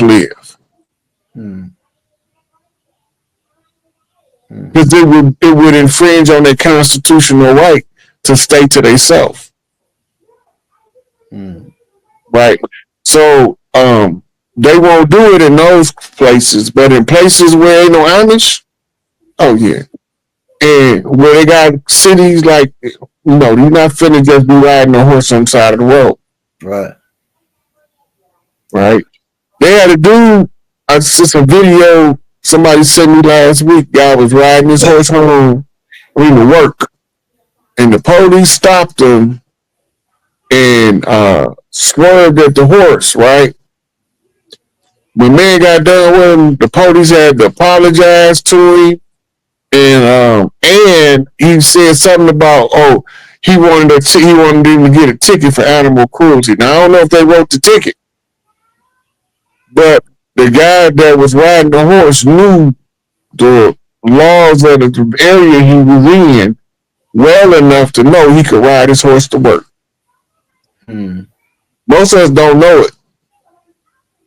live. Because it would infringe on their constitutional right to stay to themselves. Right. So they won't do it in those places, but in places where ain't no Amish, oh yeah. And where they got cities like, you're not finna just be riding a horse on the side of the road. Right. Right. They had a dude, I saw a video somebody sent me last week. Guy was riding his horse home, to work, and the police stopped him and swerved at the horse, right? When man got done with him, the police had to apologize to him, and he said something about he wanted him to get a ticket for animal cruelty. Now I don't know if they wrote the ticket, but the guy that was riding the horse knew the laws of the area he was in well enough to know he could ride his horse to work. Most of us don't know it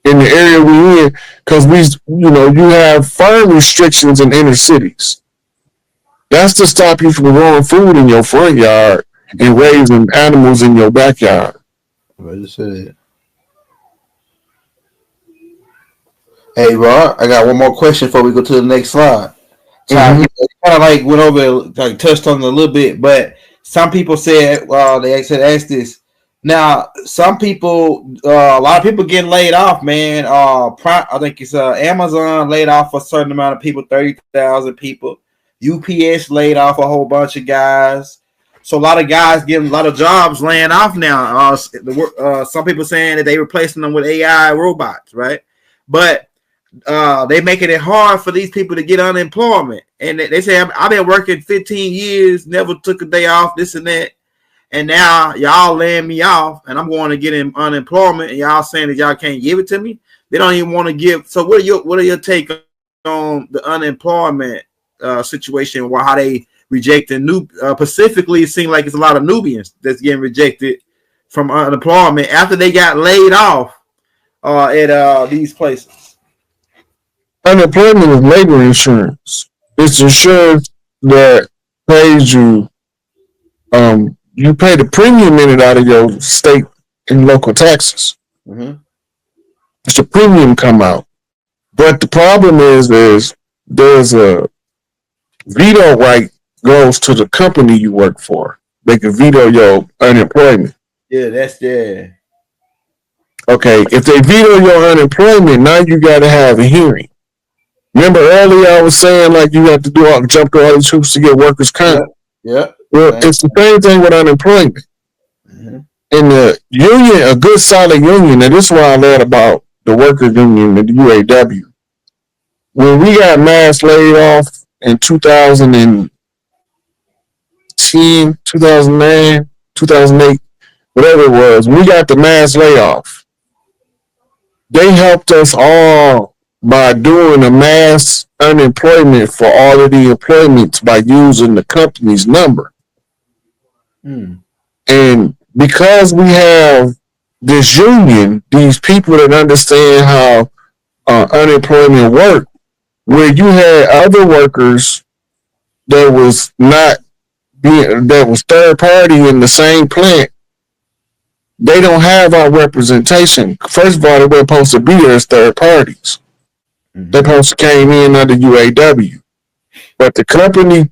in the area we're in because you have firm restrictions in inner cities. That's to stop you from growing food in your front yard and raising animals in your backyard. I just said it. Hey, Rod, I got one more question before we go to the next slide. So I kind of went over, touched on it a little bit, but some people said, they said, ask this. Now, some people, a lot of people getting laid off, man. I think it's Amazon laid off a certain amount of people, 30,000 people. UPS laid off a whole bunch of guys. So a lot of guys getting a lot of jobs laying off now. Some people saying that they replacing them with AI robots, right? But they making it hard for these people to get unemployment. And they say, I've been working 15 years, never took a day off, this and that. And now y'all laying me off and I'm going to get unemployment and y'all saying that y'all can't give it to me. They don't even want to give. So what are your take on the unemployment situation, or how they rejecting specifically it seems like it's a lot of Nubians that's getting rejected from unemployment after they got laid off at these places? Unemployment is labor insurance. It's insurance that pays you. You pay the premium in it out of your state and local taxes. It's the premium come out. But the problem is there's a veto right goes to the company you work for. They can veto your unemployment. Yeah, that's there. Okay, if they veto your unemployment, now you got to have a hearing. Remember earlier I was saying you have to jump through all these hoops to get workers' comp. Yeah. Well, it's the same thing with unemployment. And the union, a good solid union, and this is what I learned about the workers' union, the UAW. When we got mass laid off in 2010, 2009, 2008, whatever it was, when we got the mass layoff, they helped us all by doing a mass unemployment for all of the employments by using the company's number. And because we have this union, these people that understand how unemployment work, where you had other workers that was third party in the same plant, they don't have our representation. First of all, they weren't supposed to be there as third parties. They supposed to came in under UAW. But the company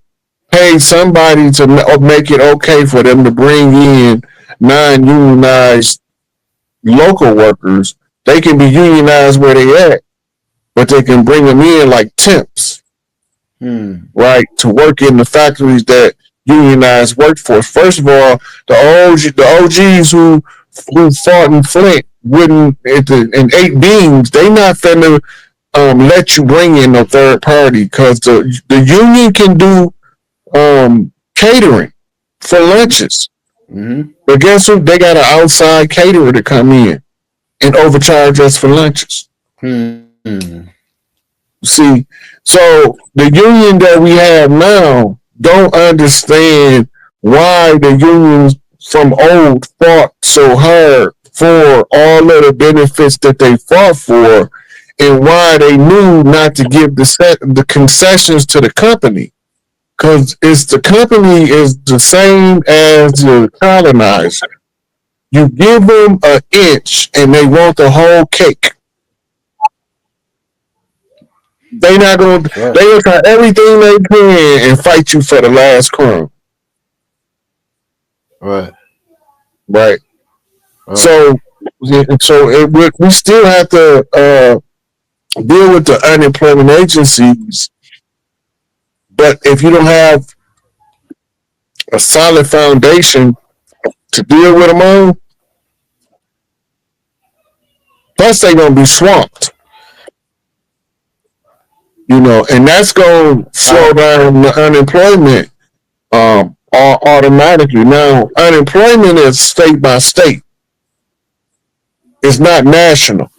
paid somebody to make it okay for them to bring in non-unionized local workers. They can be unionized where they at, but they can bring them in like temps, right, to work in the factories that unionized workforce. First of all, the OGs who fought in Flint wouldn't in 8 beams. They not finna let you bring in no third party because the union can do catering for lunches. But guess what? They got an outside caterer to come in and overcharge us for lunches. See, so the union that we have now don't understand why the unions from old fought so hard for all of the benefits that they fought for, and why they knew not to give the concessions to the company. Because it's the company is the same as the colonizer. You give them an inch and they want the whole cake. They not gonna. Right. They will try everything they can and fight you for the last crumb. Right. Right. Right. So, we still have to deal with the unemployment agencies. But if you don't have a solid foundation to deal with them on, plus they're gonna be swamped. And that's gonna slow down the unemployment automatically. Now, unemployment is state by state. It's not national.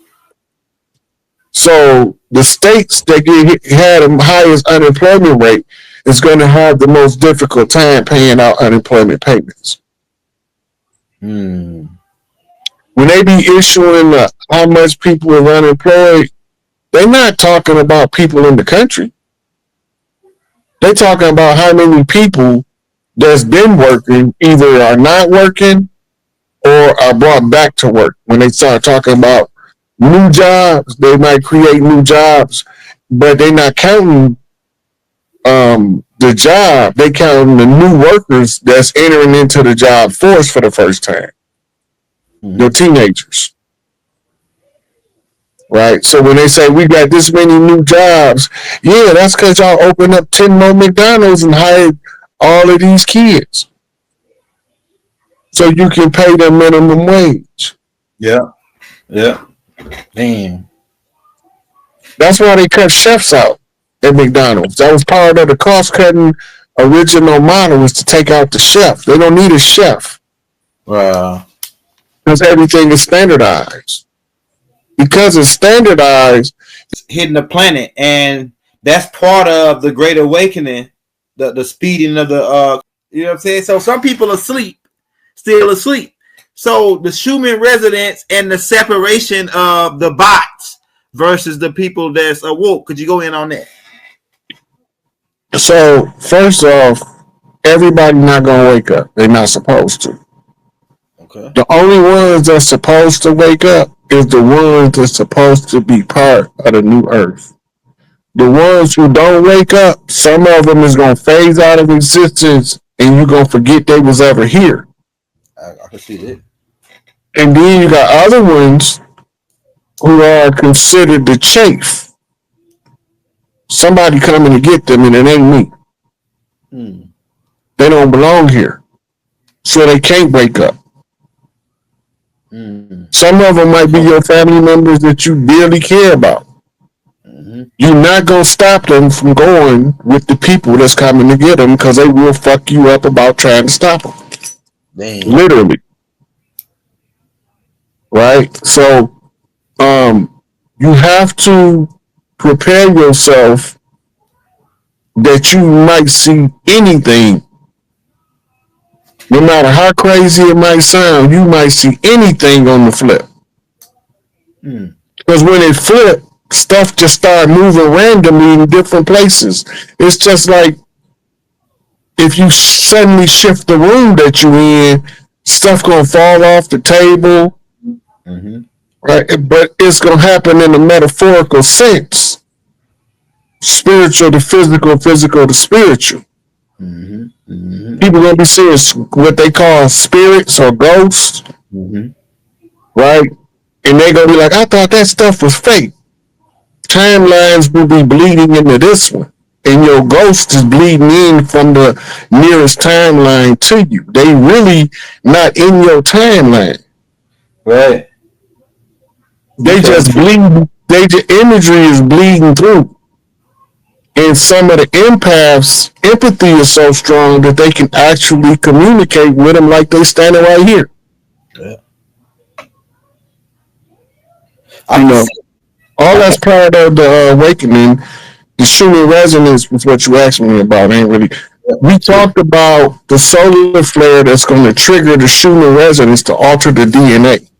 So the states that had the highest unemployment rate is going to have the most difficult time paying out unemployment payments. When they be issuing how much people are unemployed, they're not talking about people in the country. They're talking about how many people that's been working either are not working or are brought back to work. When they start talking about new jobs, they might create new jobs, but they're not counting the job. They counting the new workers that's entering into the job force for the first time. The teenagers. Right? So when they say we got this many new jobs, yeah, that's because y'all opened up 10 more McDonald's and hired all of these kids. So you can pay them minimum wage. Yeah. Yeah. Damn. That's why they cut chefs out at McDonald's. That was part of the cost-cutting original model, was to take out the chef. They don't need a chef. Wow. Because everything is standardized. Because it's standardized, hitting the planet, and that's part of the Great Awakening, the speeding of the you know what I'm saying. So some people are still asleep. So the Schumann resonance and the separation of the bots versus the people that's awoke. Could you go in on that? So first off, everybody not gonna wake up. They're not supposed to. Okay. The only ones that's supposed to wake up is the ones that's supposed to be part of the new earth. The ones who don't wake up, some of them is gonna phase out of existence, and you're gonna forget they was ever here. I can see that. And then you got other ones who are considered the chaff. Somebody coming to get them, and it ain't me. They don't belong here, so they can't wake up. Some of them might be your family members that you dearly care about. You're not going to stop them from going with the people that's coming to get them, because they will fuck you up about trying to stop them. Damn. Literally. Right? So, you have to prepare yourself that you might see anything. No matter how crazy it might sound, you might see anything on the flip. Because when it flipped, stuff just started moving randomly in different places. It's just like if you suddenly shift the room that you're in, stuff gonna fall off the table. Right? But it's gonna happen in a metaphorical sense. Spiritual to physical, physical to spiritual. People gonna be seeing what they call spirits or ghosts, right? And they gonna be like, I thought that stuff was fake. Timelines will be bleeding into this one, and your ghost is bleeding in from the nearest timeline to you. They really not in your timeline, right? They just bleed. Imagery is bleeding through. And some of the empaths' empathy is so strong that they can actually communicate with them like they standing right here. Yeah. All that's part of the awakening. The Schumann resonance was what you asked me about. Ain't really. We talked about the solar flare that's going to trigger the Schumann resonance to alter the DNA.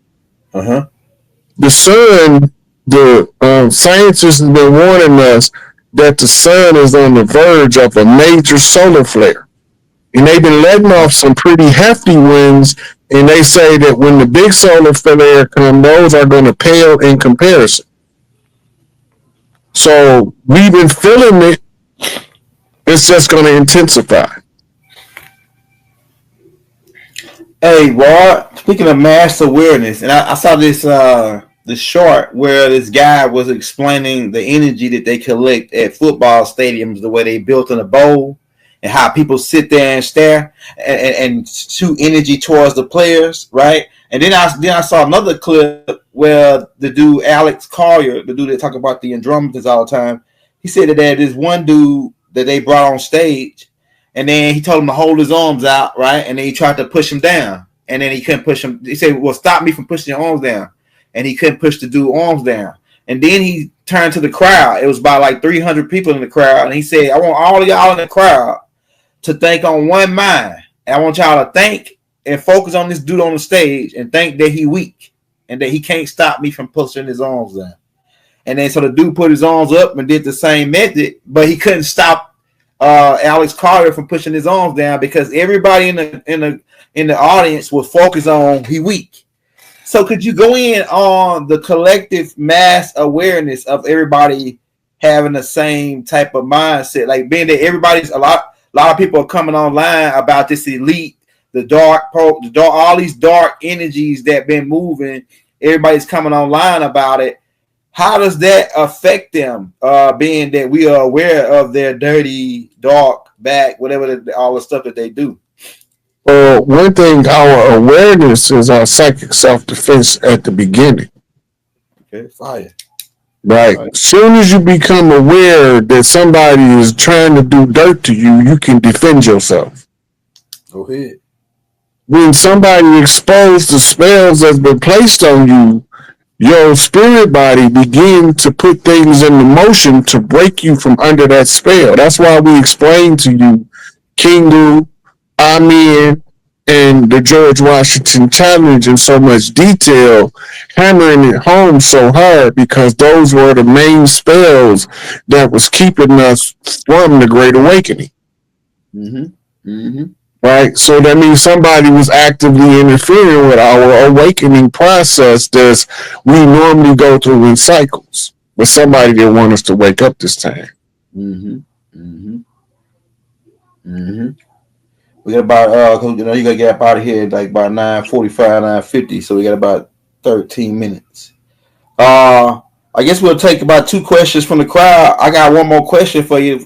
The sun, the scientists have been warning us that the sun is on the verge of a major solar flare. And they've been letting off some pretty hefty winds, and they say that when the big solar flare comes, those are going to pale in comparison. So we've been feeling it. It's just going to intensify. Hey, Rod. Speaking of mass awareness, and I saw this short where this guy was explaining the energy that they collect at football stadiums, the way they built in a bowl, and how people sit there and stare and shoot energy towards the players, right? And then I saw another clip where the dude Alex Collier, the dude that talk about the Andromedans all the time, he said that there is one dude that they brought on stage, and then he told him to hold his arms out, right? And then he tried to push him down, and then he couldn't push him. He said, "Well, stop me from pushing your arms down," and he couldn't push the dude's arms down. And then he turned to the crowd. It was about like 300 people in the crowd, and he said, "I want all of y'all in the crowd to think on one mind. And I want y'all to think and focus on this dude on the stage and think that he weak and that he can't stop me from pushing his arms down." And then so the dude put his arms up and did the same method, but he couldn't stop Alex Carter from pushing his arms down because everybody in the audience was focused on he weak. So could you go in on the collective mass awareness of everybody having the same type of mindset, like being that everybody's a lot of people are coming online about this elite, the dark, all these dark energies that been moving. Everybody's coming online about it. How does that affect them? Being that we are aware of their dirty, dark back, whatever all the stuff that they do. Well, one thing, our awareness is our psychic self-defense at the beginning. Okay, fire. Right. As soon as you become aware that somebody is trying to do dirt to you, you can defend yourself. Go ahead. When somebody exposed the spells that's been placed on you, your spirit body begin to put things into motion to break you from under that spell. That's why we explain to you Kingu, Amen, and the George Washington Challenge in so much detail, hammering it home so hard because those were the main spells that was keeping us from the Great Awakening. Right? So that means somebody was actively interfering with our awakening process that we normally go through in cycles. But somebody didn't want us to wake up this time. We got about you gotta get up out of here like about 9:45, 9:50, so we got about 13 minutes. I guess we'll take about 2 questions from the crowd. I got one more question for you.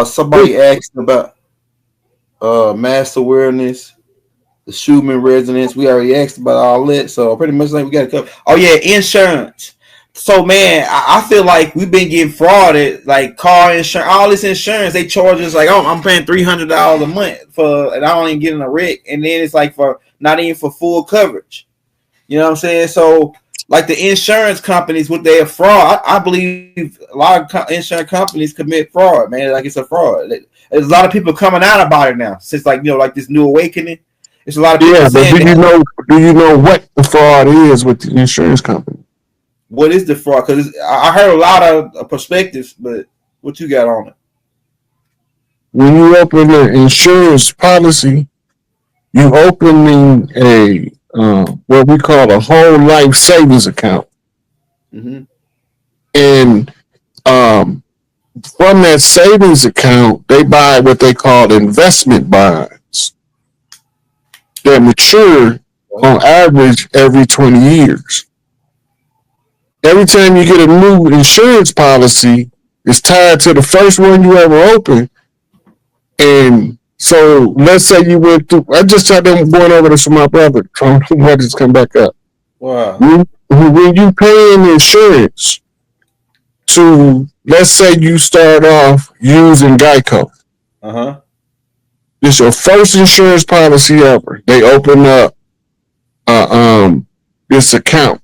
Somebody asked about mass awareness, the Schumann resonance. We already asked about all that, so pretty much like we got to cover. Oh yeah, insurance. So man, I feel like we've been getting frauded, like car insurance, all this insurance. They charge us like, oh, I'm paying $300 a month for, and I don't even get in a wreck, and then it's like for not even for full coverage. You know what I'm saying? So like the insurance companies with their fraud, I believe a lot of insurance companies commit fraud, man. Like it's a fraud. There's a lot of people coming out about it now since like like this new awakening. It's a lot of people. Yeah, but do you know what the fraud is with the insurance company? What is the fraud? Because I heard a lot of perspectives, but what you got on it? When you open an insurance policy, you opening a what we call a whole life savings account, and from that savings account, they buy what they call investment bonds that mature on average every 20 years. Every time you get a new insurance policy, it's tied to the first one you ever opened. And so let's say you went through, I just tried them going over this with my brother, trying to just come back up. Wow. When you pay in insurance to, let's say you start off using Geico. It's your first insurance policy ever. They open up this account.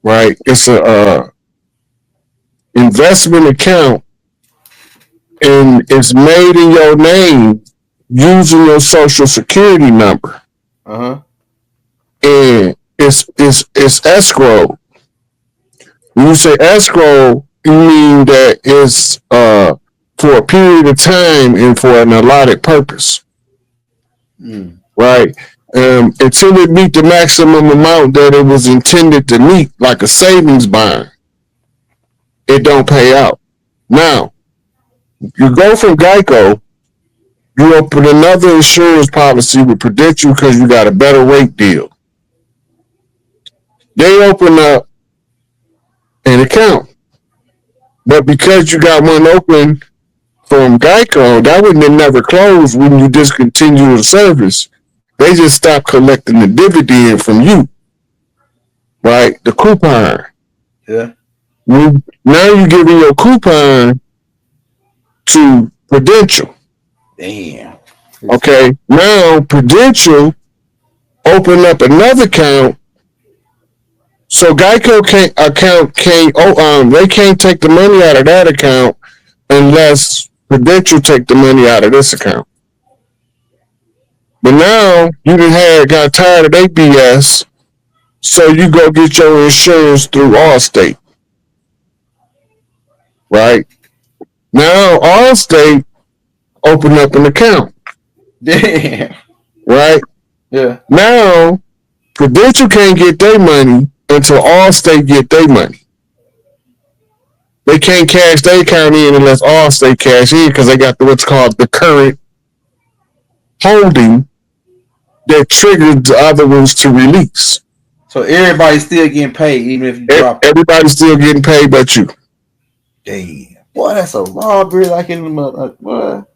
Right? It's a investment account, and it's made in your name using your social security number. And and it's escrow. When you say escrow, you mean that it's for a period of time and for an allotted purpose, right? Until it meet the maximum amount that it was intended to meet, like a savings bond, it don't pay out. Now, you go from Geico, you open another insurance policy with Prudential because you got a better rate deal. They open up an account, but because you got one open from Geico, that would never close when you discontinue the service. They just stop collecting the dividend from you, right? The coupon. Yeah. Now you're giving your coupon to Prudential. Damn. Okay. Now Prudential open up another account, so Geico they can't take the money out of that account unless Prudential take the money out of this account. But now you got tired of their BS, so you go get your insurance through Allstate. Right? Now Allstate open up an account. Damn. Right? Yeah. Now Prudential can't get their money until Allstate get their money. They can't cash their account in unless Allstate cash in because they got what's called the current holding that triggered the other ones to release. So everybody's still getting paid even if you drop it. Everybody's still getting paid but you. Damn. Boy, that's a robbery like in the mother. What?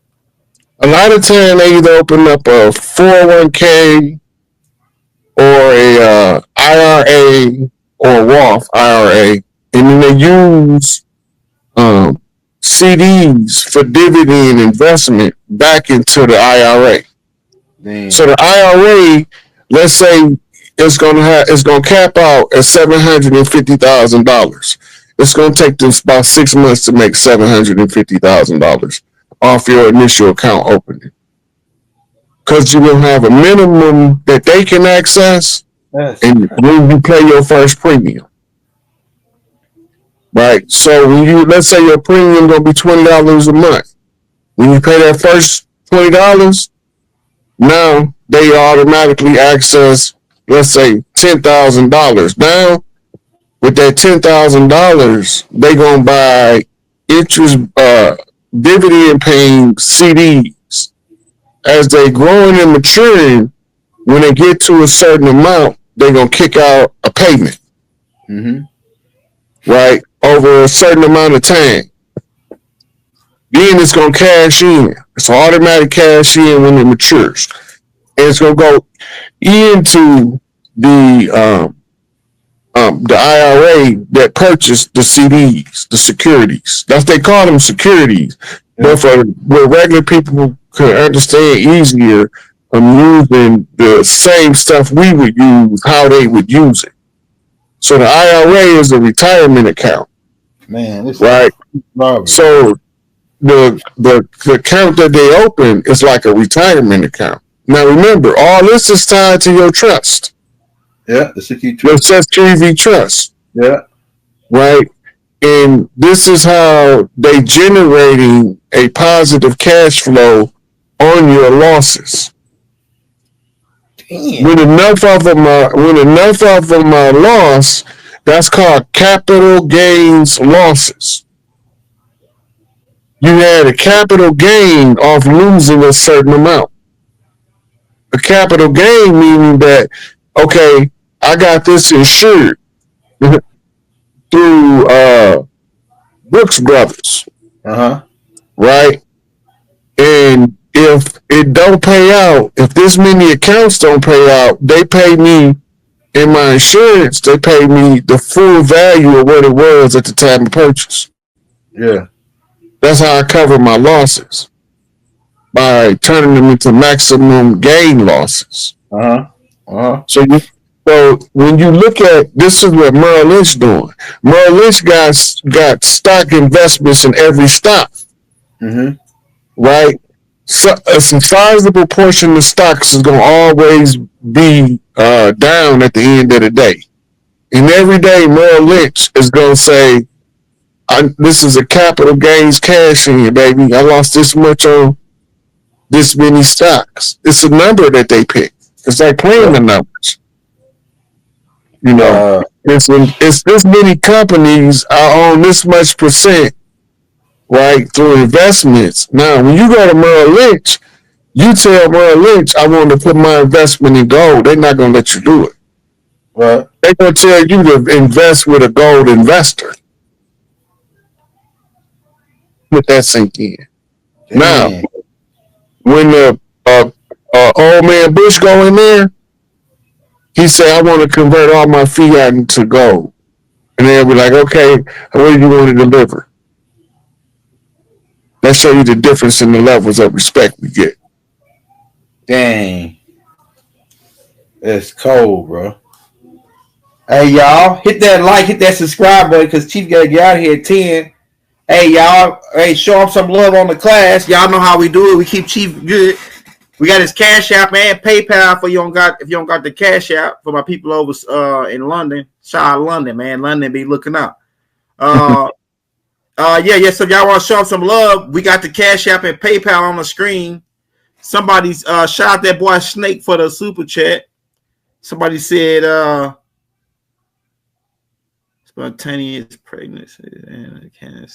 A lot of time they either open up a 401k or a IRA or Roth IRA, and then they use CDs for dividend investment back into the IRA. Damn. So the IRA, let's say it's gonna cap out at $750,000. It's gonna take them about 6 months to make $750,000 off your initial account opening, because you don't have a minimum that they can access, and when you pay your first premium. Right, so let's say your premium gonna be $20 a month. When you pay that first $20, now they automatically access, let's say, $10,000. Now, with that $10,000, they gonna buy interest, dividend paying CDs. As they growing and maturing, when they get to a certain amount, they gonna kick out a payment. Right, over a certain amount of time. Then it's going to cash in. It's automatic cash in when it matures. And it's going to go into the IRA that purchased the CDs, the securities. That's, they call them securities. Yeah. But for where regular people could understand easier, I'm using the same stuff we would use, how they would use it. So the IRA is a retirement account. Man, this right. So the account that they open is like a retirement account. Now remember, all this is tied to your trust. Yeah, the security trust. Yeah. Right? And this is how they generating a positive cash flow on your losses. Damn. When enough of them are lost, that's called capital gains losses. You had a capital gain off losing a certain amount. A capital gain meaning that, okay, I got this insured through Brooks Brothers. Right? And if it don't pay out, if this many accounts don't pay out, they pay me in my insurance, they pay me the full value of what it was at the time of purchase. Yeah. That's how I cover my losses, by turning them into maximum gain losses. So when you look at, this is what Merrill Lynch doing. Merrill Lynch got stock investments in every stock. Right? So it's a sizable portion of stocks is gonna always be down at the end of the day. And every day Merrill Lynch is gonna say, this is a capital gains cash in, baby. I lost this much on this many stocks. It's a number that they pick. It's like playing the numbers. You know, it's this many companies are on this much percent, right, through investments. Now, when you go to Merrill Lynch, you tell Merrill Lynch, I want to put my investment in gold. They're not going to let you do it. Right. They're going to tell you to invest with a gold investor. Let that sink in. Damn. Now, when the old man Bush go in there, he said, I want to convert all my fiat into gold. And they'll be like, okay, what do you want to deliver? Let's show you the difference in the levels of respect we get. Dang. That's cold, bro. Hey, y'all, hit that like, hit that subscribe button, because Chief got to get out of here at 10. Hey, y'all, show him some love on the class. Y'all know how we do it. We keep Chief good. We got his Cash App and PayPal for if you don't got the Cash App for my people over in London. Shout out London, man. London be looking out. So if y'all want to show him some love, we got the Cash App and PayPal on the screen. Somebody's shout out that boy Snake for the super chat. Somebody said spontaneous pregnancy and can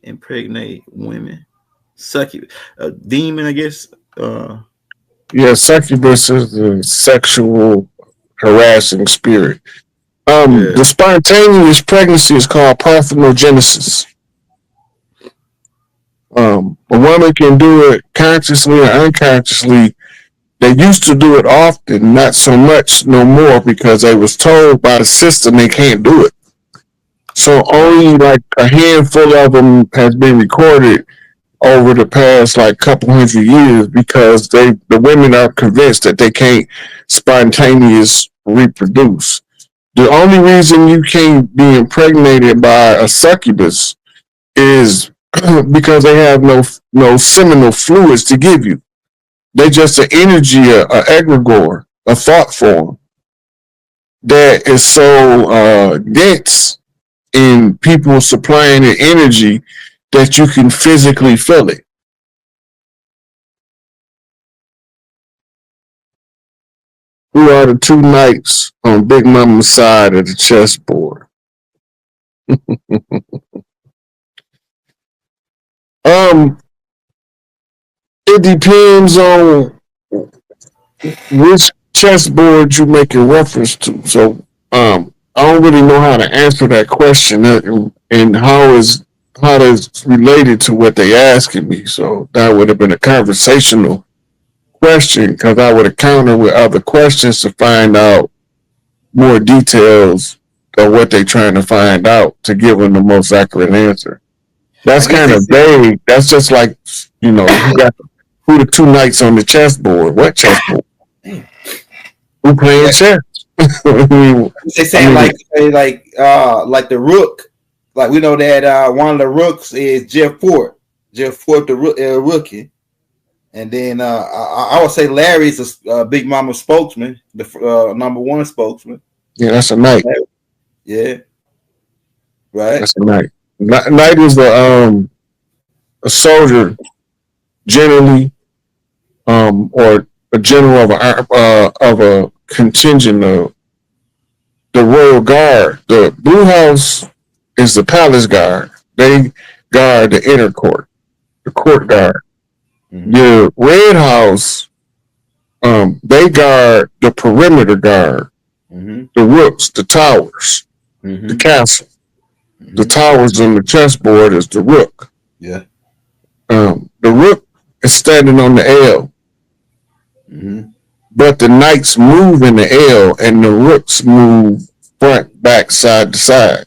impregnate women. Succubus, a demon, I guess. Succubus is the sexual harassing spirit. The spontaneous pregnancy is called parthenogenesis. A woman can do it consciously or unconsciously. They used to do it often, not so much no more, because they was told by the system they can't do it. So only like a handful of them has been recorded over the past like couple hundred years, because the women are convinced that they can't spontaneous reproduce. The only reason you can't be impregnated by a succubus is because they have no seminal fluids to give you. They just an energy, a egregore, a thought form that is so dense in people supplying the energy that you can physically feel it. Who are the two knights on Big Mama's side of the chessboard? It depends on which chessboard you make a reference to. So, I don't really know how to answer that question and how that's related to what they asking me. So that would have been a conversational question, because I would have countered with other questions to find out more details of what they're trying to find out to give them the most accurate answer. That's kind of vague. That's just like, who the two knights on the chessboard? What chessboard? Who playing chess? They saying like the rook. Like we know that one of the rooks is Jeff Fort. Jeff Fort, the rookie. And then I would say Larry's a Big Mama spokesman, the number one spokesman. Yeah, that's a knight. Yeah, right. That's a knight. Knight is a soldier, generally, or a general of a contingent of the royal guard. The Blue House is the palace guard. They guard the inner court, the court guard. Mm-hmm. The Red House, they guard the perimeter guard, the rooks, the towers, the castle. The towers on the chessboard is the rook. Yeah. The rook is standing on the L. But the knights move in the L and the rooks move front, back, side to side.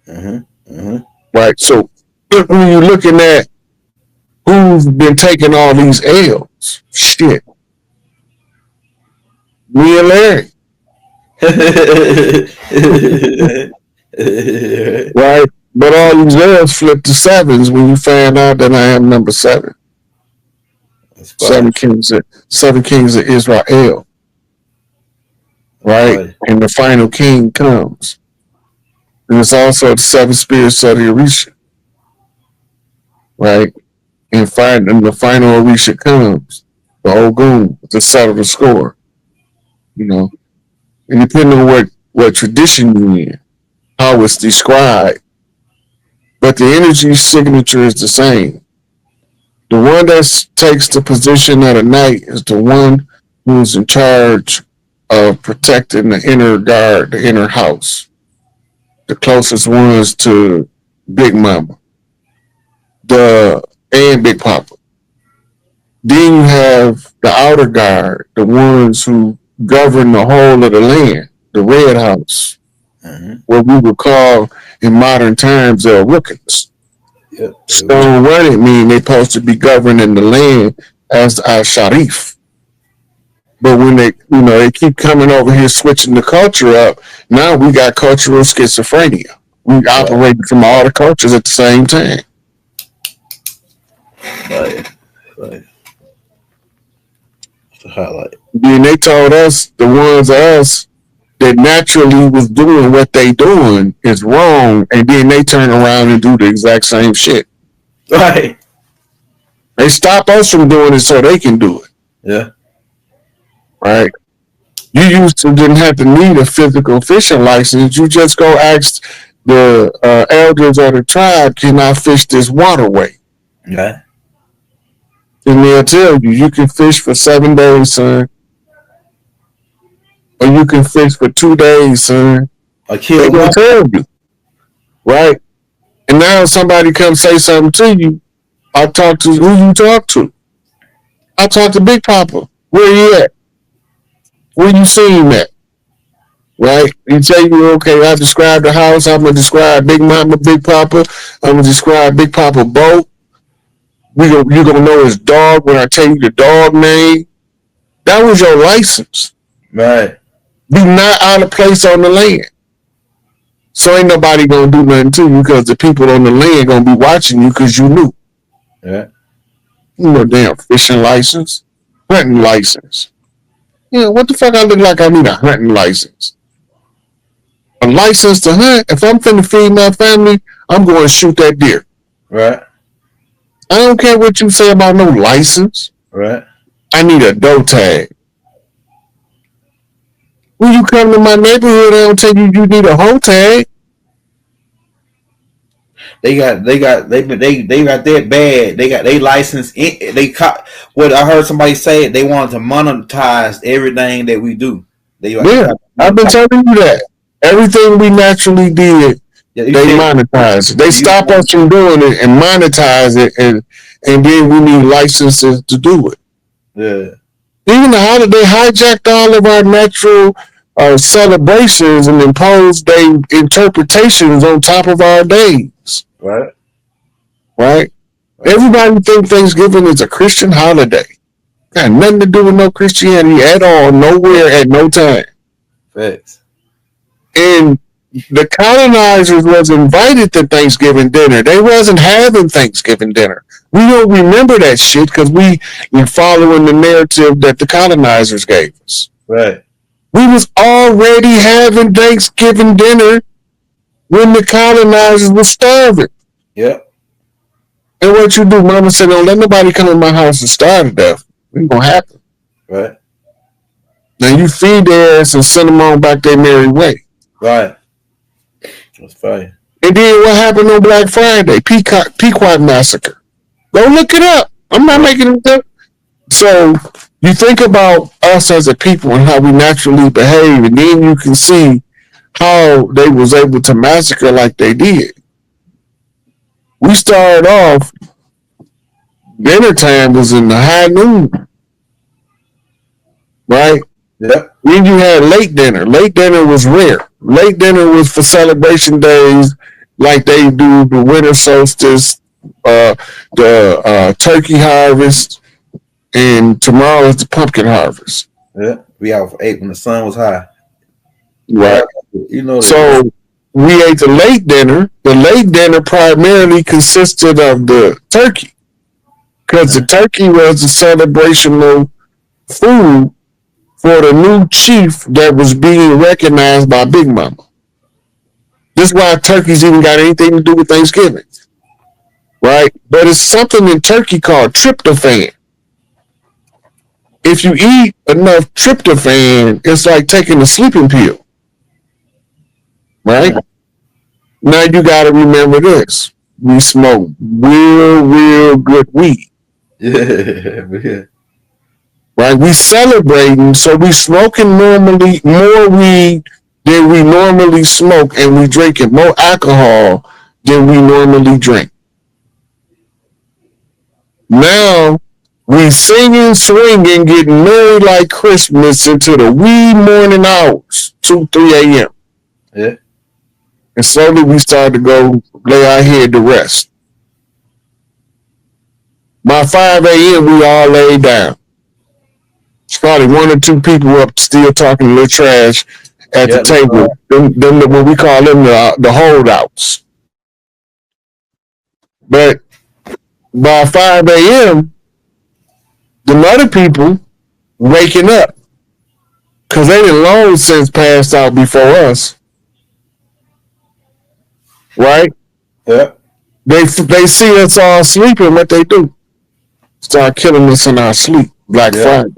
Right. So when you're looking at who's been taking all these L's, shit. Me and Larry. Right. But all these L's flip to sevens when you find out that I am number 7. That's fine. Seven kings of Israel, That's right? fine. And the final king comes. And it's also the seven spirits of the Orisha, right? And the final Orisha comes, the Ogun, to settle the score, you know. And depending on what tradition you're in, how it's described, but the energy signature is the same. The one that takes the position of the night is the one who's in charge of protecting the inner guard, the inner house, the closest ones to Big Mama, and Big Papa. Then you have the outer guard, the ones who govern the whole of the land, the Red House, what we would call in modern times Rookins. Yep. So what it mean they supposed to be governing the land as our Sharif. But when they keep coming over here switching the culture up, now we got cultural schizophrenia. We operate from all the cultures at the same time. Right. To highlight. Then they told us, the ones of us that naturally was doing what they doing is wrong, and then they turn around and do the exact same shit. Right. They stop us from doing it so they can do it. Yeah. Right. You used to didn't have to need a physical fishing license. You just go ask the elders of the tribe, can I fish this waterway? Yeah. And they'll tell you can fish for 7 days, son. Or you can fish for 2 days, son. They gonna tell you. Right? And now somebody comes say something to you. I talk to who you talk to. I talk to Big Papa. Where you at? Where you see him at? Right? He tell you, okay, I describe the house. I'm gonna describe Big Mama, Big Papa. I'm gonna describe Big Papa boat. You gonna know his dog when I tell you the dog name. That was your license. Right. Be not out of place on the land. So ain't nobody gonna do nothing to you because the people on the land gonna be watching you because you knew. Yeah. No damn fishing license, hunting license. Yeah, what the fuck I look like I need a hunting license? A license to hunt? If I'm finna feed my family, I'm going to shoot that deer. Right. I don't care what you say about no license. Right. I need a doe tag. When you come to my neighborhood, I don't tell you you need a hoe tag. They got that bad. They license. What I heard somebody say, they wanted to monetize everything that we do. I've been telling you that. Everything we naturally did, they monetize it. They stop us from doing it and monetize it, and then we need licenses to do it. Yeah. Even the holiday hijacked all of our natural celebrations and imposed their interpretations on top of our days. Right. Everybody think Thanksgiving is a Christian holiday. Got nothing to do with no Christianity at all, nowhere, at no time. Facts. And the colonizers was invited to Thanksgiving dinner. They wasn't having Thanksgiving dinner. We don't remember that shit because we were following the narrative that the colonizers gave us. Right. We was already having Thanksgiving dinner when the colonizers were starving. Yep. And what you do, Mama said, don't let nobody come in my house and starve to death. It ain't gonna happen. Right. Now you feed their ass and send them on back their merry way. Right. That's fine. And then what happened on Black Friday? Pequot Massacre. Go look it up. I'm not making it up. So you think about us as a people and how we naturally behave, and then you can see how they was able to massacre like they did. We started off, dinner time was in the high noon. Right? Yep. Then you had late dinner. Late dinner was rare. Late dinner was for celebration days like they do the winter solstice, the turkey harvest, and tomorrow is the pumpkin harvest. Yeah. We out for 8 when the sun was high. Right. You know. So we ate the late dinner. The late dinner primarily consisted of the turkey. because the turkey was the celebrational food for the new chief that was being recognized by Big Mama. This is why turkeys even got anything to do with Thanksgiving, right? But it's something in turkey called tryptophan. If you eat enough tryptophan, it's like taking a sleeping pill, right? Now you got to remember this: we smoke real good weed. Yeah. Right? We celebrating, so we smoking normally more weed than we normally smoke, and we drinking more alcohol than we normally drink. Now we singing, swinging, getting merry like Christmas into the wee morning hours, 2, 3 a.m. Yeah. And slowly we start to go lay our head to rest. By 5 a.m. we all lay down. It's probably 1 or 2 people up still talking a little trash at the table. Them what we call them the holdouts. But by 5 a.m., the other people waking up because they done long since passed out before us, right? Yeah. They see us all sleeping. What they do? Start killing us in our sleep. Black Friday.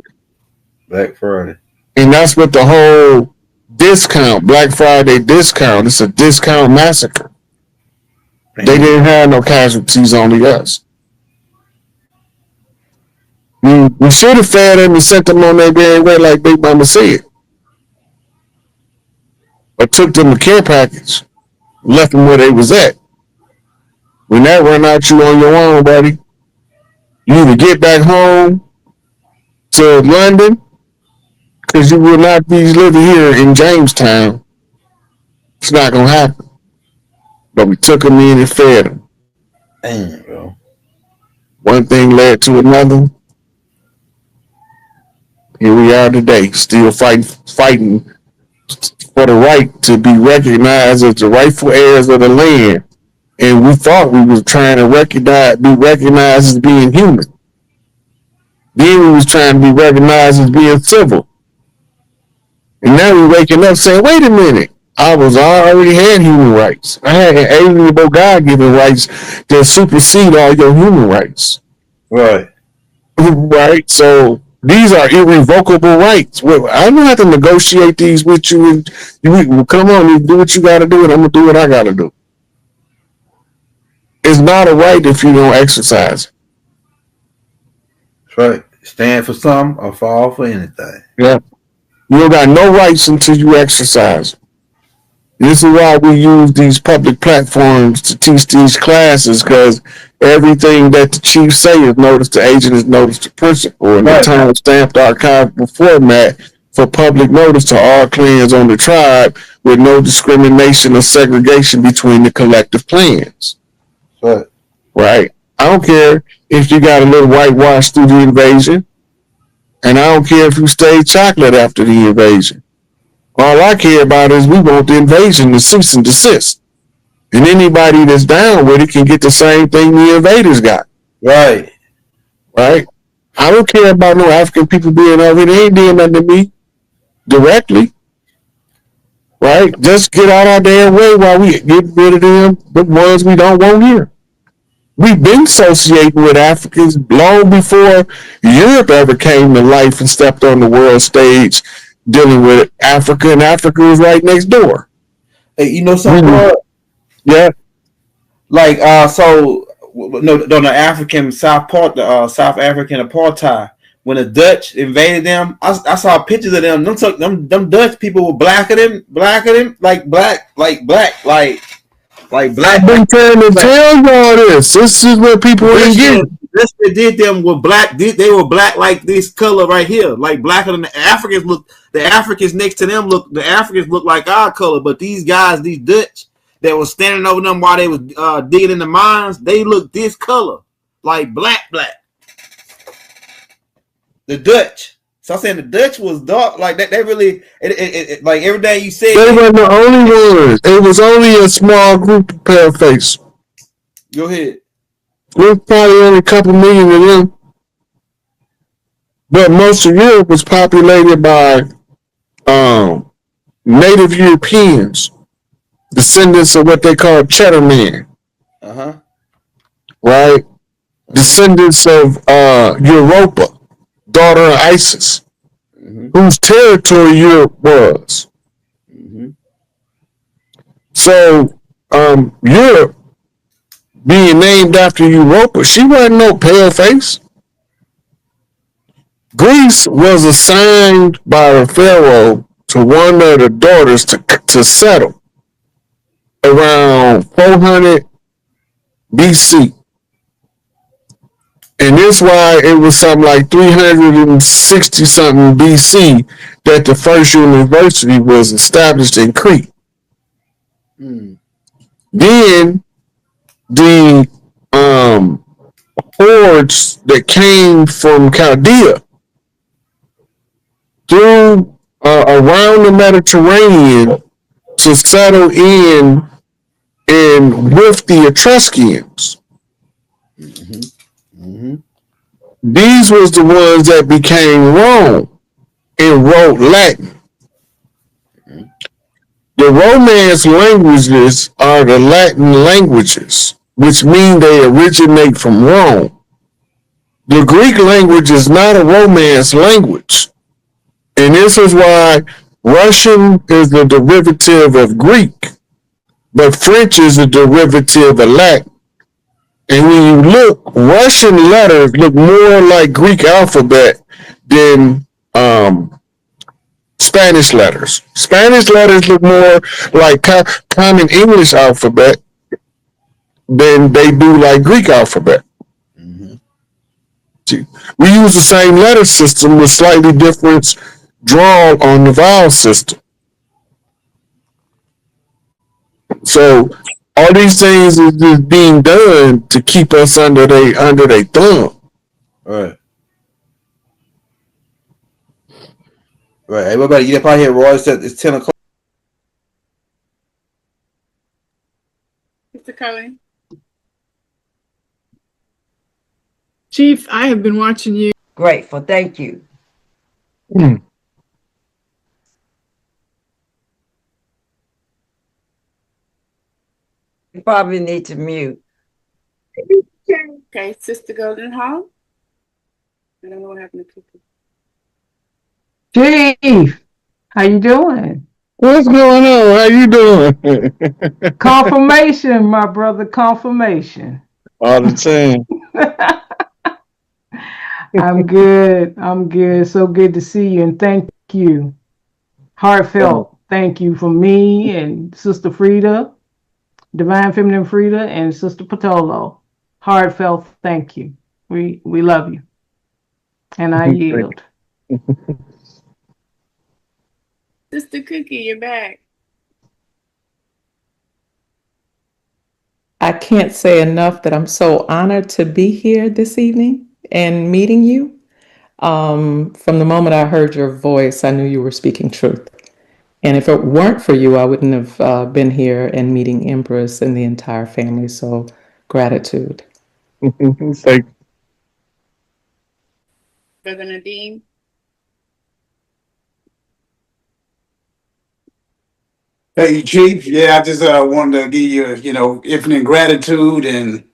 Black Friday. And that's what the whole discount, Black Friday discount, it's a discount massacre. They didn't have no casualties, only us. We should have fed them and sent them on their very way like Big Mama said. Or took them a care package, left them where they was at. When that run out, you on your own, buddy. You either get back home to London, because you will not be living here in Jamestown. It's not going to happen. But we took them in and fed them. Damn, bro. One thing led to another. Here we are today, still fighting for the right to be recognized as the rightful heirs of the land. And we thought we was trying to be recognized as being human. Then we was trying to be recognized as being civil. And now we're waking up saying, wait a minute, I already had human rights. I had alienable God-given rights that supersede all your human rights. Right. Right? So these are irrevocable rights. I don't have to negotiate these with you. Come on, you do what you got to do, and I'm going to do what I got to do. It's not a right if you don't exercise it. That's right. Stand for something or fall for anything. Yeah. You don't got no rights until you exercise. This is why we use these public platforms to teach these classes, because everything that the chief say is notice to agent is notice to principal, and the time-stamped archival format for public notice to all clans on the tribe with no discrimination or segregation between the collective clans. Right? I don't care if you got a little whitewash through the invasion, and I don't care if you stayed chocolate after the invasion. All I care about is we want the invasion to cease and desist. And anybody that's down with it can get the same thing the invaders got. Right. Right? I don't care about no African people being over here. They ain't doing nothing to me directly. Right? Just get out our damn way while we get rid of them, the ones we don't want here. We've been associating with Africans long before Europe ever came to life and stepped on the world stage dealing with Africa, and Africa was right next door. Hey, you know something? Yeah. Like, so on the African South part, the South African apartheid, when the Dutch invaded them, I saw pictures of them. Them Dutch people were blacker than like black. I've been trying to tell y'all this. This is what people ain't getting. This they did them with black. They were black like this color right here, like blacker than the Africans look. The Africans next to them look. The Africans look like our color, but these guys, these Dutch that was standing over them while they was digging in the mines, they look this color, like black. The Dutch. So I'm saying the Dutch was dark, like that. They really, like every day you said. They weren't the only ones. It was only a small group of pale face. Go ahead. There's probably only a couple million of them. But most of Europe was populated by um, native Europeans, descendants of what they call cheddar men, right? Descendants of Europa, daughter of Isis, whose territory Europe was. So Europe being named after Europa, she wasn't no pale face. Greece was assigned by the pharaoh to one of the daughters to settle around 400 BC. And this why it was something like 360 something BC that the first university was established in Crete. Then the hordes that came from Chaldea through around the Mediterranean to settle in and with the Etruscans. These was the ones that became Rome and wrote Latin. The Romance languages are the Latin languages, which mean they originate from Rome. The Greek language is not a Romance language. And this is why Russian is the derivative of Greek, but French is a derivative of Latin. And when you look, Russian letters look more like Greek alphabet than Spanish letters. Spanish letters look more like common English alphabet than they do like Greek alphabet. We use the same letter system with slightly different drawn on the vowel system. So all these things is just being done to keep us under their thumb. Right. Right. Hey, everybody get up out here, Roy. It's 10 o'clock. Mr. Cullen. Chief, I have been watching you. Grateful. Thank you. Mm. You probably need to mute. Okay, Sister Golden Hall. I don't know what happened to people. Chief, how you doing? What's going on? How you doing? Confirmation, my brother, confirmation. All the time. I'm good. I'm good. So good to see you, and thank you. Heartfelt thank you from me and Sister Frida, Divine Feminine Frida, and Sister Patolo. Heartfelt thank you. We love you. And I yield. Sister Cookie, you're back. I can't say enough that I'm so honored to be here this evening and meeting you. From the moment I heard your voice, I knew you were speaking truth. And if it weren't for you, I wouldn't have been here and meeting Empress and the entire family. So gratitude. Thank you. Brother Nadeem. Hey, Chief. Yeah, I just wanted to give you, infinite gratitude. And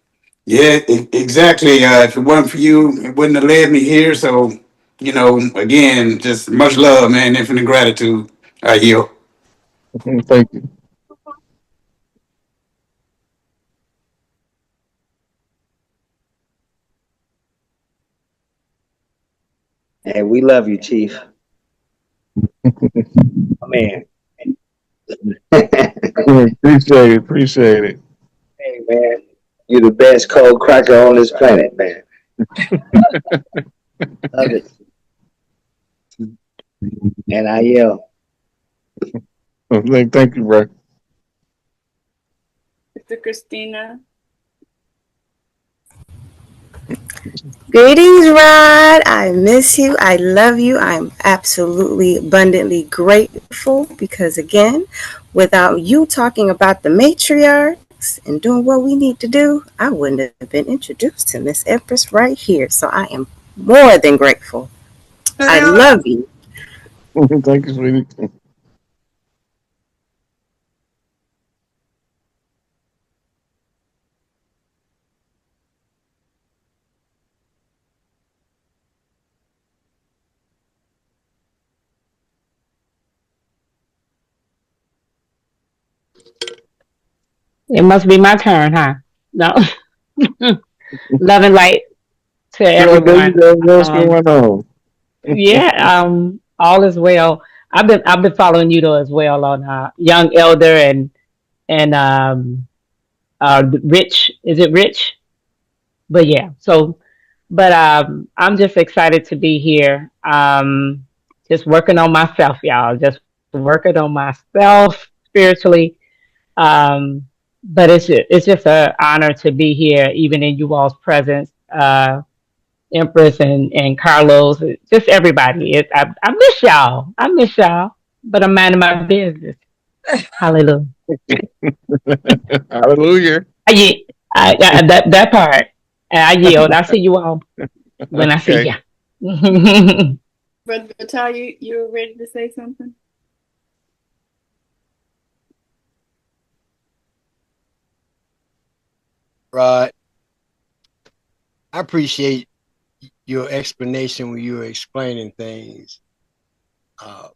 yeah, exactly. If it wasn't for you, it wouldn't have led me here. So, again, just much love, man. Infinite gratitude. I yield. Thank you. Hey, we love you, Chief. Oh, man. Appreciate it. Hey, man. You're the best cold cracker on this planet, man. Love it. And I yell. Thank you, bro. Sister Christina. Greetings, Rod. I miss you. I love you. I'm absolutely abundantly grateful because, again, without you talking about the matriarch, and doing what we need to do, I wouldn't have been introduced to Miss Empress right here. So I am more than grateful. I love you. Thank you, sweetie. It must be my turn, huh? No. Love and light to Girl, there you everyone. go. What's Um, going on? yeah, all is well. I've been following you though as well on Young Elder and Rich. Is it Rich? But yeah, so but I'm just excited to be here. Just working on myself, y'all. Just working on myself spiritually. Um, but it's just an honor to be here, even in you all's presence. Empress and Carlos, just everybody. I miss y'all. I miss y'all. But I'm minding my business. Hallelujah. Hallelujah. That part. I yield. I see you all when I see Okay. ya. Brother Vital, you were ready to say something? Rod, I appreciate your explanation when you were explaining things. Uh,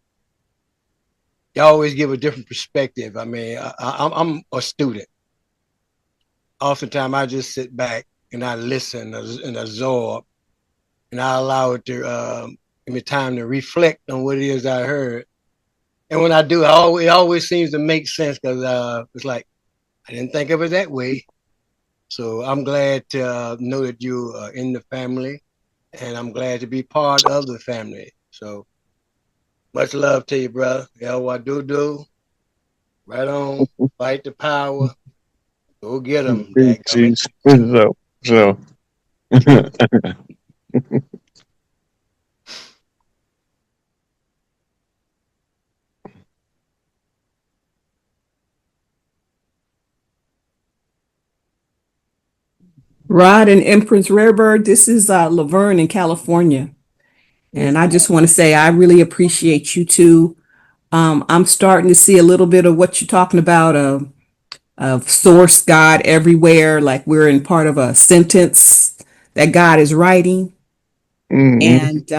you always give a different perspective. I mean, I'm a student. Oftentimes, I just sit back and I listen and absorb, and I allow it to give me time to reflect on what it is I heard. And when I do, it always seems to make sense because it's like I didn't think of it that way. So I'm glad to know that you are in the family, and I'm glad to be part of the family. So much love to you, brother. El do. Right on. Fight the power. Go get them, dadgummit. Jeez. So. Rod and Empress Rarebird, this is Laverne in California. And I just want to say I really appreciate you too. I'm starting to see a little bit of what you're talking about of source God everywhere, like we're in part of a sentence that God is writing. Mm-hmm. And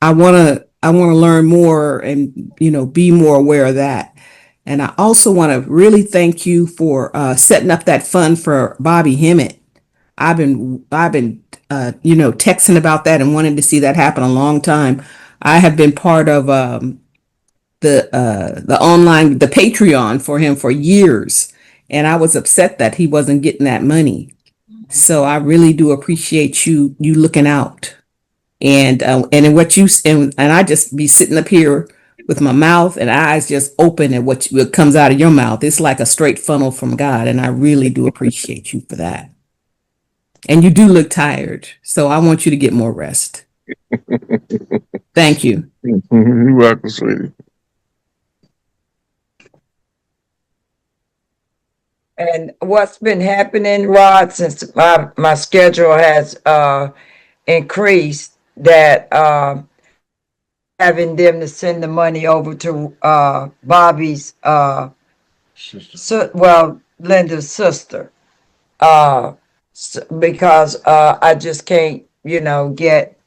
I want to learn more and be more aware of that. And I also want to really thank you for setting up that fund for Bobby Hemmett. I've been texting about that and wanting to see that happen a long time. I have been part of the Patreon for him for years, and I was upset that he wasn't getting that money. So I really do appreciate you looking out and in what you and I just be sitting up here with my mouth and eyes just open at what comes out of your mouth. It's like a straight funnel from God, and I really do appreciate you for that. And you do look tired, so I want you to get more rest. Thank you. You're welcome, sweetie. And what's been happening, Rod, since my schedule has increased, that having them to send the money over to Bobby's Linda's sister. Because I just can't, get,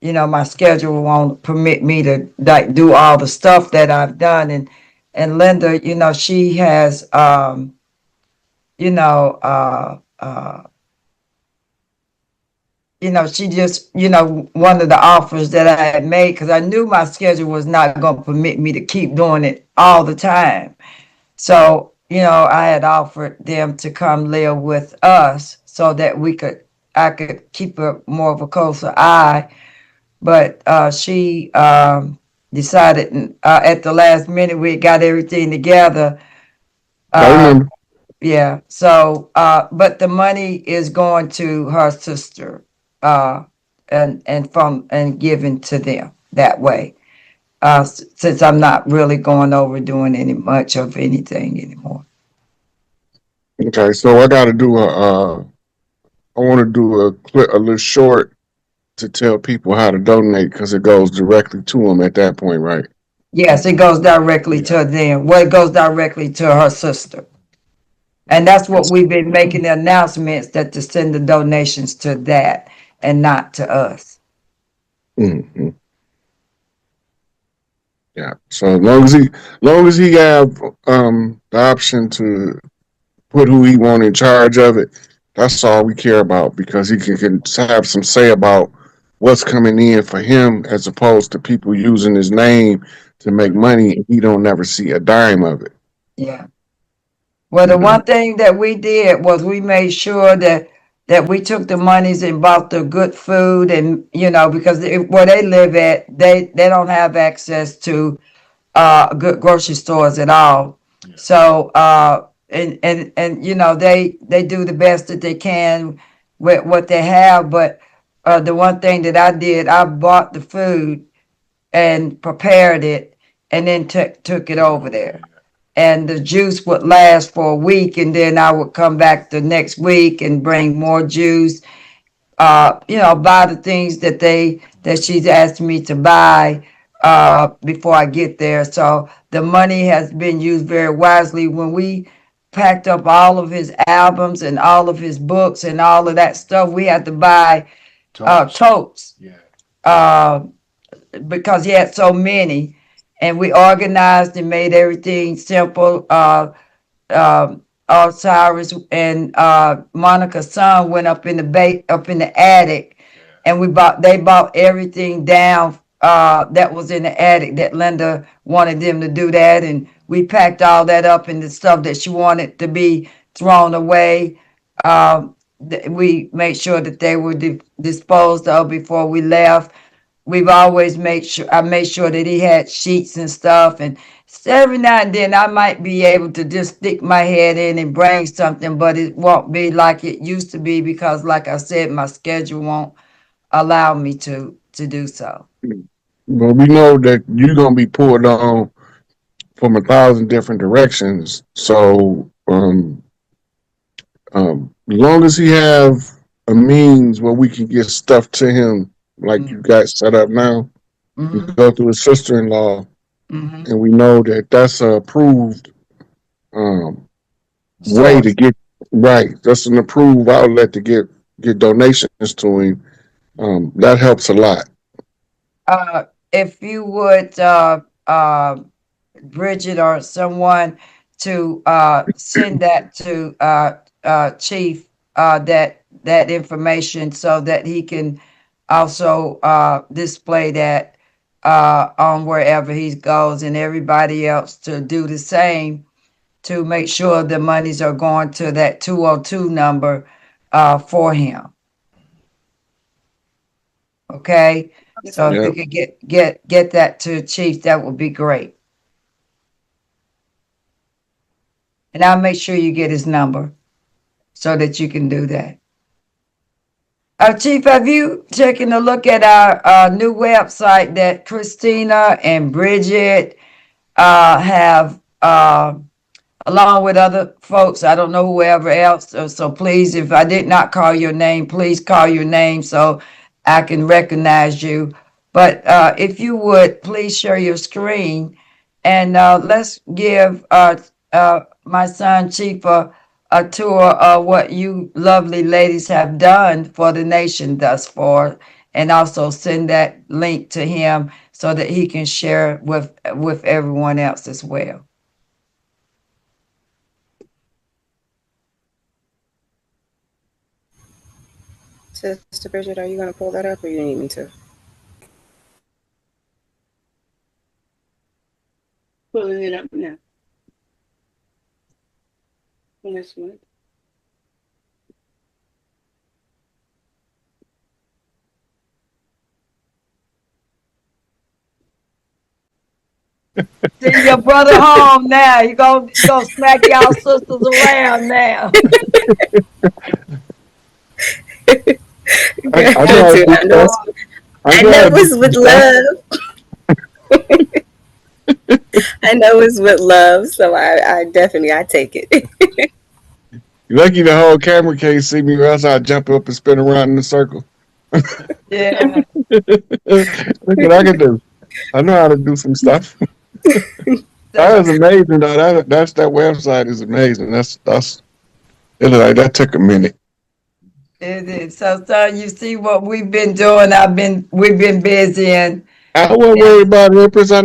my schedule won't permit me to like do all the stuff that I've done. And Linda, she has, you know, uh, uh, she just, one of the offers that I had made, because I knew my schedule was not going to permit me to keep doing it all the time. So, I had offered them to come live with us so that I could keep a more of a closer eye. But she decided at the last minute we got everything together. I remember. Yeah. So, but the money is going to her sister, uh, and given to them that way. Since I'm not really going over doing any much of anything anymore. Okay, so I got to do I want to do a little short to tell people how to donate because it goes directly to them at that point, right? Yes, it goes directly to them. Well, it goes directly to her sister. And that's what we've been making the announcements, that to send the donations to that and not to us. Mm-hmm. Yeah. So long as he have the option to put who he want in charge of it, that's all we care about because he can have some say about what's coming in for him as opposed to people using his name to make money and he don't never see a dime of it. Yeah. Well, the one thing that we did was we made sure that we took the monies and bought the good food, and because where they live at, they don't have access to good grocery stores at all. Yeah. So and they do the best that they can with what they have. But the one thing that I did, I bought the food and prepared it, and then took it over there. And the juice would last for a week, and then I would come back the next week and bring more juice. Buy the things that she's asked me to buy before I get there. So the money has been used very wisely. When we packed up all of his albums and all of his books and all of that stuff, we had to buy totes. Yeah. Because he had so many, and we organized and made everything simple. Osiris and Monica's son went up in the attic, and they bought everything down that was in the attic that Linda wanted them to do that, and we packed all that up in the stuff that she wanted to be thrown away. We made sure that they were disposed of before we left. We've always I made sure that he had sheets and stuff, and every now and then I might be able to just stick my head in and bring something, but it won't be like it used to be because, like I said, my schedule won't allow me to do so. But we know that you're gonna be pulled on from 1,000 different directions. So as long as he have a means where we can get stuff to him like you got set up now, we go through his sister-in-law, and we know that that's a approved way to get right. That's an approved outlet to get donations to him. That helps a lot. If you would, Bridget or someone, to send that to Chief, that information, so that he can also display that on wherever he goes, and everybody else to do the same, to make sure the monies are going to that 202 number for him. Okay, so if you could get that to Chief, that would be great. And I'll make sure you get his number so that you can do that. Chief, have you taken a look at our new website that Christina and Bridget have, along with other folks? I don't know whoever else. So please, if I did not call your name, please call your name so I can recognize you. But if you would, please share your screen, and let's give my son Chief a tour of what you lovely ladies have done for the nation thus far, and also send that link to him so that he can share with everyone else as well. Sister Bridget, are you going to pull that up, or you need me to? Pulling it up now. This one. Send your brother home now. You gonna smack y'all sisters around now. I know it's with love. I know it's with love, so I definitely take it. Lucky the whole camera can't see me, or else I'd jump up and spin around in a circle. Yeah. Look what I can do. I know how to do some stuff. That was amazing, though. That website is amazing. It looked like that took a minute. It is. So, son, you see what we've been doing. We've been busy, and I wasn't worried about Empress. I